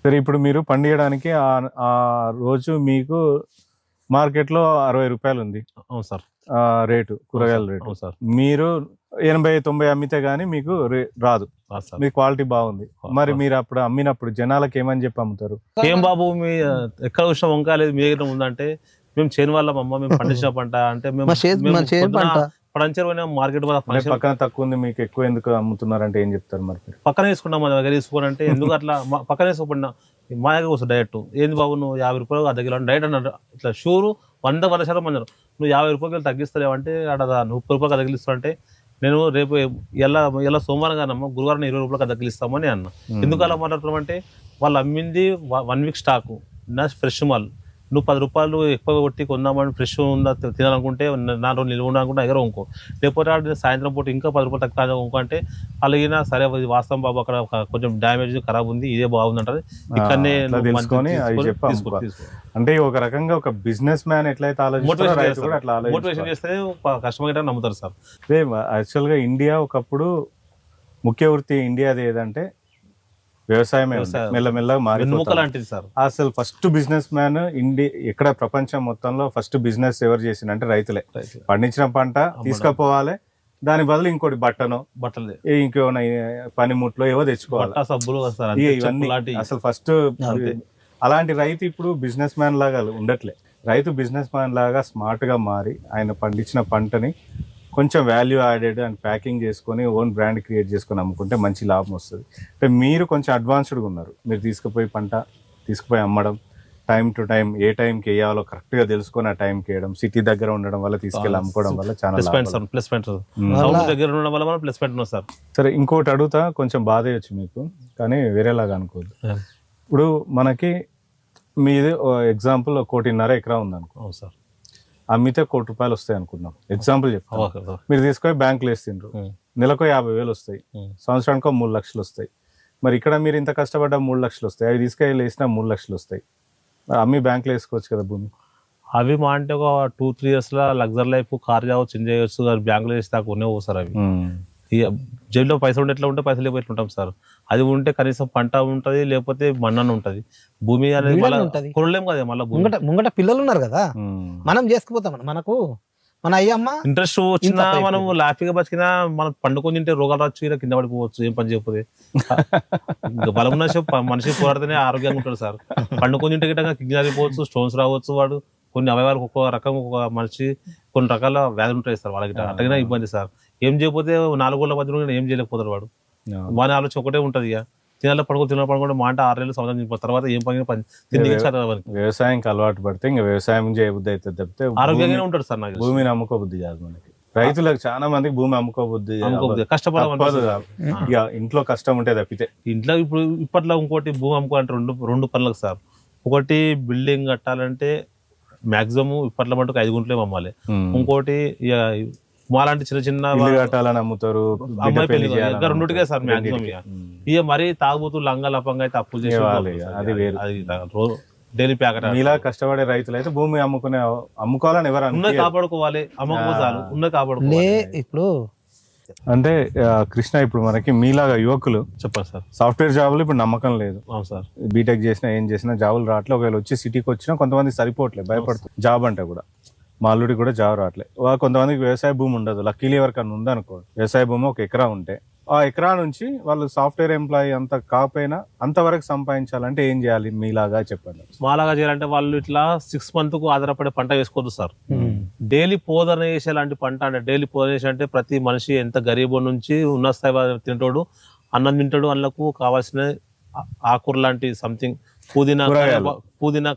సరే ఇప్పుడు మీరు పండియడానికి ఆ రోజు మీకు మార్కెట్లో 60 రూపాయలు ఉంది అవును సార్. రేటు, కూరగాయల రేటు. అవును సార్. మీరు 80-90 అమ్మితే గానీ మీకు రాదు. మీ క్వాలిటీ బాగుంది. మరి మీరు అప్పుడు అమ్మినప్పుడు జనాలకు ఏమని చెప్పి అమ్ముతారు? ఏం బాబు మీ ఎక్కడ చూసిన వంకాయ లేదు మీ దగ్గర ఉందంటే, మేము చేను వాళ్ళం అమ్మ, మేము పండించిన పంట అంటే మార్కెట్ పక్కన తక్కువ ఉంది మీకు ఎక్కువ ఎందుకు అమ్ముతున్నారంటే ఏం చెప్తారు? మరి పక్కన వేసుకున్నాం మన దగ్గర తీసుకోనంటే ఎందుకు అట్లా పక్కన వేసుకోబడినా మా దగ్గర వస్తుంది డైరెక్ట్. ఏంది బాబు నువ్వు 50 రూపాయలు అర్ధ కిలో డైరెక్ట్ అన్నారు. ఇట్లా షూరు 100% అన్నారు. నువ్వు 50 రూపాయలు తగ్గిస్తావేమంటే అక్కడ 30 రూపాయలు తగ్గిస్తా అంటే నేను రేపు ఎలా సోమవారం కానమ్మా గురువారం 20 రూపాయలకు తగ్గిస్తామని అన్న. ఎందుకు అలా మాట్లాడుతున్నామంటే వాళ్ళు అమ్మింది 1 వీక్ స్టాకు నా ఫ్రెష్ మాల్. నువ్వు 10 రూపాయలు ఎక్కువ కొట్టి కొందామని ఫ్రెష్ ఉందా తినాలనుకుంటే 4 రోజులు నిల్వ ఉండాలనుకుంటే దగ్గర ఇంకో, లేకపోతే సాయంత్రం పూట ఇంకా 10 రూపాయలు తక్కువ ఇంకో అంటే అలాగినా సరే వాస్తవం బాబు అక్కడ కొంచెం డ్యామేజ్ ఖరాబ్ ఉంది ఇదే బాగుందంటారు. ఇక్కడనే అంటే ఒక రకంగా ఒక బిజినెస్ మ్యాన్ ఎట్లయితే మోటివేషన్ చేస్తే కస్టమర్ నమ్ముతారు సార్. యాక్చువల్ గా ఇండియా ఒకప్పుడు ముఖ్య వృత్తి ఇండియాది ఏదంటే వ్యవసాయమే. మెల్లమెల్లగా మారి సార్. అసలు ఫస్ట్ బిజినెస్ మ్యాన్ ఎక్కడ ప్రపంచం మొత్తంలో ఫస్ట్ బిజినెస్ ఎవరు చేసిందంటే రైతులే. పండించిన పంట తీసుకుపోవాలి, దాని బదులు ఇంకోటి బట్టలు ఇంకేమైనా పనిముట్లో ఏవో తెచ్చుకోవాలి, ఇవన్నీ అసలు ఫస్ట్. అలాంటి రైతు ఇప్పుడు బిజినెస్ మ్యాన్ లాగా ఉండట్లే. రైతు బిజినెస్ మ్యాన్ లాగా స్మార్ట్ గా మారి ఆయన పండించిన పంటని కొంచెం వాల్యూ యాడెడ్ అండ్ ప్యాకింగ్ చేసుకొని ఓన్ బ్రాండ్ క్రియేట్ చేసుకొని అమ్ముకుంటే మంచి లాభం వస్తుంది. అంటే మీరు కొంచెం అడ్వాన్స్డ్గా ఉన్నారు. మీరు తీసుకుపోయి అమ్మడం, టైం టు టైం ఏ టైంకి వేయాలో కరెక్ట్గా తెలుసుకొని ఆ టైంకి వేయడం, సిటీ దగ్గర ఉండడం వల్ల తీసుకెళ్ళి అమ్ముకోవడం వల్ల చాలా సార్. సరే ఇంకోటి అడుగుతా, కొంచెం బాధ అయ్యొచ్చు మీకు కానీ వేరేలాగా అనుకోవద్దు. ఇప్పుడు మనకి మీది ఎగ్జాంపుల్ 1.5 ఎకరా ఉందనుకో సార్, అమ్మితే 1 కోటి రూపాయలు వస్తాయి అనుకుందాం, ఎగ్జాంపుల్ చెప్తాను. మీరు తీసుకొని బ్యాంకులు వేస్తుండ్రు, నెలకు 50,000 వస్తాయి, సంవత్సరానికి 3 లక్షలు వస్తాయి. మరి ఇక్కడ మీరు ఇంత కష్టపడ్డా 3 లక్షలు వస్తాయి, అవి తీసుకెళ్ళి వేసినా 3 లక్షలు వస్తాయి. అమ్మి బ్యాంకులో వేసుకోవచ్చు కదా భూమి. అవి మా అంటే ఒక 2-3 years లో లగ్జరీ లైఫ్ కార్ కావచ్చు, ఎంజాయ్ చేయవచ్చు. బ్యాంకులో వేసి దాకా ఉన్నే సార్. అవి జైల్లో పైసలు ఉంటే ఎట్లా ఉంటే పైసలు లేకపోతే ఎట్లా ఉంటాం సార్. అది ఉంటే కనీసం పంట ఉంటది, లేకపోతే మన్నన్న ఉంటది. భూమి అనేది కొనలేం కదా. మళ్ళీ ముంగట పిల్లలు ఉన్నారు కదా, మనం చేసుకుపోతాం. మనకు మన అయ్యమ్మ ఇంట్రెస్ట్ వచ్చినా మనం లాఫీగా బతికినా మనం పండుకొని తింటే రోగాలు రావచ్చు, ఇలా కింద పడిపోవచ్చు. ఏం పని చేయకపోతే బలం మనిషి పోరాడితేనే ఆరోగ్యంగా ఉంటాడు సార్. పండుకొని తింటే గిట్టంగా కిడ్నీ అయిపోవచ్చు, స్టోన్స్ రావచ్చు. వాడు కొన్ని అవయవాలకు ఒక్కొక్క రకం, ఒక్కొక్క మనిషి కొన్ని రకాల వ్యాధులు ఉంటాయి సార్ వాళ్ళకి. అట్టగినా ఇబ్బంది సార్. ఏం చేయకపోతే 4 గోళ్ల మధ్యలో ఏం చేయలేకపోతారు వాడు. వాని ఆలోచన ఒకటే ఉంటది, ఇక తినాలి పడుకుంటే మాట 6 నెలలు సంవత్సరం తర్వాత ఏం పని వ్యవసాయంకి అలవాటు పడితే ఇంకా వ్యవసాయం చేయబుద్ధి అయితే తప్పితే ఆరోగ్యంగానే ఉంటారు సార్. నాకు భూమిని అమ్ముకోబుద్ధి కాదు మనకి. రైతులకు చాలా మందికి భూమి అమ్ముకోబుద్ధి, కష్టపడదు. ఇక ఇంట్లో కష్టం ఉంటే తప్పితే ఇంట్లో ఇప్పుడు ఇప్పట్లో ఇంకోటి భూమి అమ్ముకోవాలంటే రెండు పనులకు సార్. ఒకటి బిల్డింగ్ కట్టాలంటే మాక్సిమం ఇప్పట్లో మటుకు 5 గుంటలే అమ్మాలి. ఇంకోటి మాలాంటి చిన్న చిన్న కట్టాలని అమ్ముతారు, రెండుటికే సార్ మాక్సిమం. ఇక మరీ తాగుబోతు లంగా అయితే అప్పులు చేసేవాళ్ళు. అది వేరు. డైలీ ప్యాకెట్ ఇలా కష్టపడే రైతులు అయితే భూమి అమ్ముకోవాలని ఎవరు ఉన్నది కాపాడుకోవాలి, అమ్మకపోతారు ఉన్నది కాపాడుకోవాలి. ఇప్పుడు అంటే కృష్ణ, ఇప్పుడు మనకి మీలాగా యువకులు చెప్పండి సార్, సాఫ్ట్వేర్ జాబులు ఇప్పుడు నమ్మకం లేదు. అవును సార్. బీటెక్ చేసినా ఏం చేసినా జాబులు రావట్లేదు. ఒకవేళ వచ్చి సిటీకి వచ్చినా కొంతమంది సరిపోవట్లేదు, భయపడుతుంది. జాబ్ అంటే కూడా మా అల్లుడికి కూడా జాబ్ రావట్లేదు. కొంతమందికి వ్యవసాయ భూమి ఉండదు. లక్కీలీ ఎవరికన్నా ఉందనుకో, వ్యవసాయ భూమి 1 ఎకరా ఉంటే ఆ ఎకరా నుంచి వాళ్ళు సాఫ్ట్వేర్ ఎంప్లాయీ అంత కాకపోయినా అంతవరకు సంపాదించాలంటే ఏం చేయాలి? మీలాగా చెప్పండి. మాలాగా చేయాలంటే వాళ్ళు ఇట్లా 6 months కు ఆధారపడే పంట వేసుకోవద్దు సార్. డైలీ పోదన వేసే లాంటి పంట అంటే, డైలీ పోదన వేసే అంటే ప్రతి మనిషి ఎంత గరీబు నుంచి ఉన్న స్థాయి తింటాడు, అన్నం తింటాడు. అందులోకి కావాల్సిన ఆకుర లాంటి సంథింగ్ పుదీనా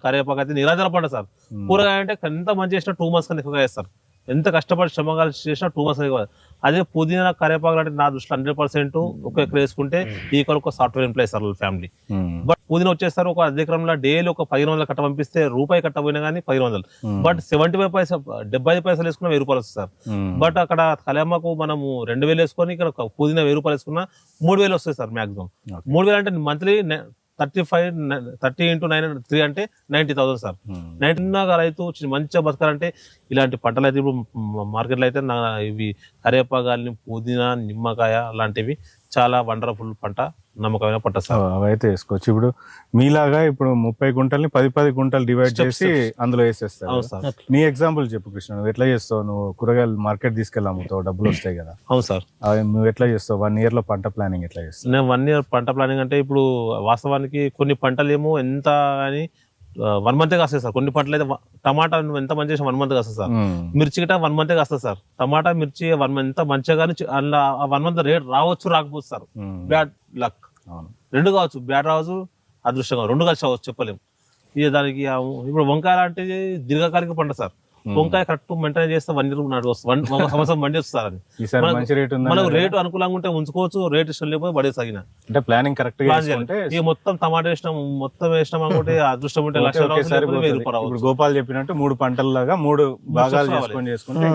కరివేపాకు అయితే నిరంతరం పంట సార్. కూరగాయ అంటే ఎంత మంచి చేసినా 2 months కన్నా ఎక్కువగా వేస్తారు. ఎంత కష్టపడి శ్రమగా చేసినా 2 months ఎక్కువ. అదే పుదీనా కరివేపాకు అంటే నా దృష్టిలో 100% ఒక ఎకర వేసుకుంటే ఈ కొరకు సాఫ్ట్వేర్ ఎంప్లాయీ సార్ వాళ్ళ ఫ్యామిలీ. బట్ పుదీనా వచ్చేస్తారు ఒక అధికారంలో డైలీ ఒక 1500 కట్ట పంపిస్తే రూపాయి కట్టపోయినా కానీ 1500. బట్ 75 పైసలు వేసుకున్నా 1000 రూపాయలు వస్తుంది సార్. బట్ అక్కడ కలేమాకు మనము 2000 వేసుకొని ఇక్కడ పుదీనా 1000 రూపాయలు వేసుకున్నా 3000 వస్తాయి సార్ మాక్సిమం. 3000 అంటే మంత్లీ 30 into 9 అంటే 90,000 సార్. 90 రైతు మంచిగా బతకాలంటే ఇలాంటి పంటలు అయితే ఇప్పుడు మార్కెట్లో అయితే ఇవి కరివేపాకు, పుదీనా, నిమ్మకాయ లాంటివి చాలా వండర్ఫుల్ పంట, నమ్మకమైన పంట సార్. అవైతే వేసుకోవచ్చు. ఇప్పుడు మీలాగా ఇప్పుడు 30 గుంటల్ని 10 గుంటలు డివైడ్ చేసి అందులో వేసేస్తారు. అవును సార్. నీ ఎగ్జాంపుల్ చెప్పు కృష్ణ, నువ్వు ఎట్లా చేస్తావు? నువ్వు కూరగాయలు మార్కెట్ తీసుకెళ్ళి అమ్ముతావు, డబ్బులు వస్తాయి కదా. అవును సార్. అవి నువ్వు ఎట్లా చేస్తావు? 1 year లో పంట ప్లానింగ్ ఎట్లా చేస్తావు? నేను 1 year పంట ప్లానింగ్ అంటే ఇప్పుడు వాస్తవానికి కొన్ని పంటలు ఏమో ఎంత అని 1 month కాస్తాయి సార్. కొన్ని పంటలు అయితే టమాటా నువ్వు ఎంత మంచి చేసిన 1 month కాస్తుంది సార్. మిర్చి గిట్ట 1 month కాస్తుంది సార్. టమాటా మిర్చి 1 month ఎంత మంచిగా కానీ అందులో 1 month రేట్ రావచ్చు రాకపోవచ్చు సార్. బ్యాడ్ లక్ రెండు కావచ్చు, బ్యాడ్ రావచ్చు, అదృష్టంగా రెండు కలిసి అవ్వచ్చు, చెప్పలేము. ఇక దానికి ఇప్పుడు వంకాయ లాంటిది దీర్ఘకాలిక పంట సార్. వంకాయ కరెక్ట్ మెయింటైన్ చేస్తే 1 year నాటి వస్తుంది, 1 సంవత్సరం బండి వస్తుంది. మనకు రేటు అనుకూలంగా ఉంటే ఉంచుకోవచ్చు, రేట్ ఇష్టం లేకపోతే పడే సాగిన అంటే ప్లానింగ్ కరెక్ట్ గా ఇక మొత్తం టమాటా వేసినాం, మొత్తం వేసినాం అనుకుంటే అదృష్టం ఉంటే 1,00,000 ఇప్పుడు గోపాల్ చెప్పినట్టు 3 పంటల్లాగా 3 భాగాలు చేసుకుంటే